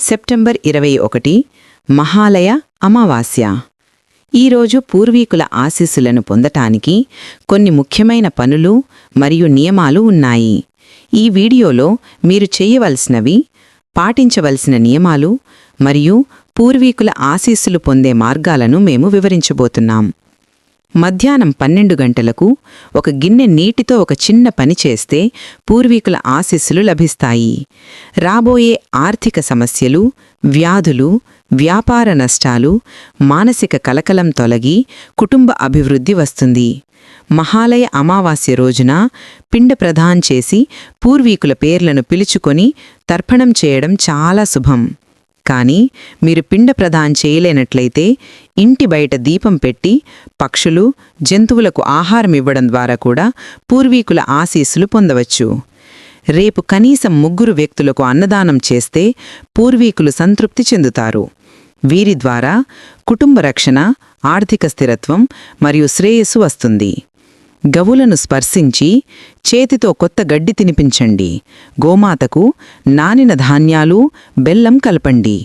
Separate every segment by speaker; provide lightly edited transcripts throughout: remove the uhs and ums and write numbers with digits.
Speaker 1: September 21 Mahalaya అమావాస్య. ఈరోజు పూర్వీకుల ఆశీస్సులను పొందటానికి కొన్ని ముఖ్యమైన పనులు మరియు నియమాలు ఉన్నాయి. ఈ వీడియోలో మీరు చేయవలసినవి, పాటించవలసిన నియమాలు మరియు పూర్వీకుల ఆశీస్సులు పొందే మార్గాలను మేము వివరించబోతున్నాం. మధ్యాహ్నం 12 గంటలకు ఒక గిన్నె నీటితో ఒక చిన్న పని చేస్తే పూర్వీకుల ఆశీస్సులు లభిస్తాయి. రాబోయే ఆర్థిక సమస్యలు, వ్యాధులు, వ్యాపార నష్టాలు, మానసిక కలకలం తొలగి కుటుంబ అభివృద్ధి వస్తుంది. మహాలయ అమావాస్య రోజున పిండ ప్రదానం చేసి పూర్వీకుల పేర్లను పిలుచుకొని తర్పణం చేయడం చాలా శుభం. కానీ మీరు పిండ ప్రదానం చేయలేనట్లయితే ఇంటి బయట దీపం పెట్టి పక్షులు, జంతువులకు ఆహారం ఇవ్వడం ద్వారా కూడా పూర్వీకుల ఆశీస్సులు పొందవచ్చు. రేపు కనీసం 3 వ్యక్తులకు అన్నదానం చేస్తే పూర్వీకులు సంతృప్తి చెందుతారు. వీరి ద్వారా కుటుంబ రక్షణ, ఆర్థిక స్థిరత్వం మరియు శ్రేయస్సు వస్తుంది. గవులను స్పర్శించి చేతితో కొత్త గడ్డి తినిపించండి. గోమాతకు నానిన ధాన్యాలు, బెల్లం కలపండి.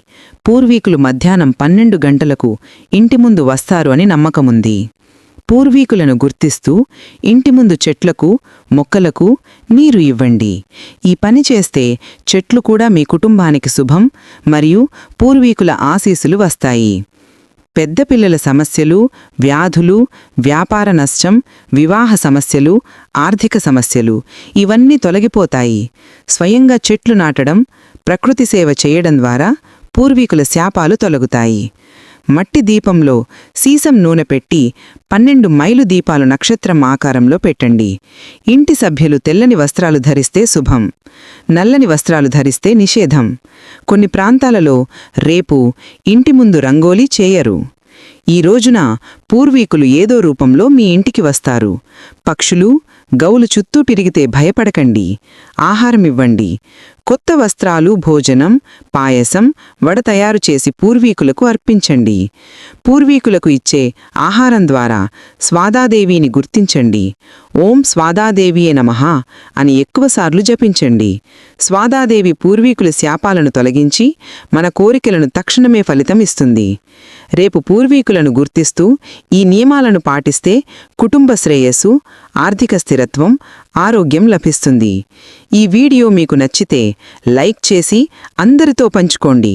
Speaker 1: పూర్వీకులు మధ్యాహ్నం 12 గంటలకు ఇంటి ముందు వస్తారు అని నమ్మకముంది. పూర్వీకులను గుర్తిస్తూ ఇంటి ముందు చెట్లకు, మొక్కలకు నీరు ఇవ్వండి. ఈ పని చేస్తే చెట్లు కూడా మీ కుటుంబానికి శుభం మరియు పూర్వీకుల ఆశీస్సులు వస్తాయి. పెద్ద పిల్లల సమస్యలు, వ్యాధులు, వ్యాపార నష్టం, వివాహ సమస్యలు, ఆర్థిక సమస్యలు ఇవన్నీ తొలగిపోతాయి. స్వయంగా చెట్లు నాటడం, ప్రకృతి సేవ చేయడం ద్వారా పూర్వీకుల శాపాలు తొలగుతాయి. మట్టి దీపంలో సీసం నూనె పెట్టి 12 మైలు దీపాలు నక్షత్రం ఆకారంలో పెట్టండి. ఇంటి సభ్యులు తెల్లని వస్త్రాలు ధరిస్తే శుభం, నల్లని వస్త్రాలు ధరిస్తే నిషేధం. కొన్ని ప్రాంతాలలో రేపు ఇంటి ముందు రంగోలీ చేయరు. ఈ రోజున పూర్వీకులు ఏదో రూపంలో మీ ఇంటికి వస్తారు. పక్షులు, గౌలు చుట్టూ తిరిగితే భయపడకండి. ఆహారమివ్వండి. కొత్త వస్త్రాలు, భోజనం, పాయసం, వడ తయారు చేసి పూర్వీకులకు అర్పించండి. పూర్వీకులకు ఇచ్చే ఆహారం ద్వారా స్వాదాదేవిని గుర్తించండి. ఓం స్వాదాదేవియే నమః అని ఎక్కువసార్లు జపించండి. స్వాదాదేవి పూర్వీకుల శాపాలను తొలగించి మన కోరికలను తక్షణమే ఫలితం ఇస్తుంది. రేపు పూర్వీకులను గుర్తిస్తూ ఈ నియమాలను పాటిస్తే కుటుంబ శ్రేయస్సు, ఆర్థిక స్థిరత్వం, ఆరోగ్యం లభిస్తుంది. ఈ వీడియో మీకు నచ్చితే లైక్ చేసి అందరితో పంచుకోండి.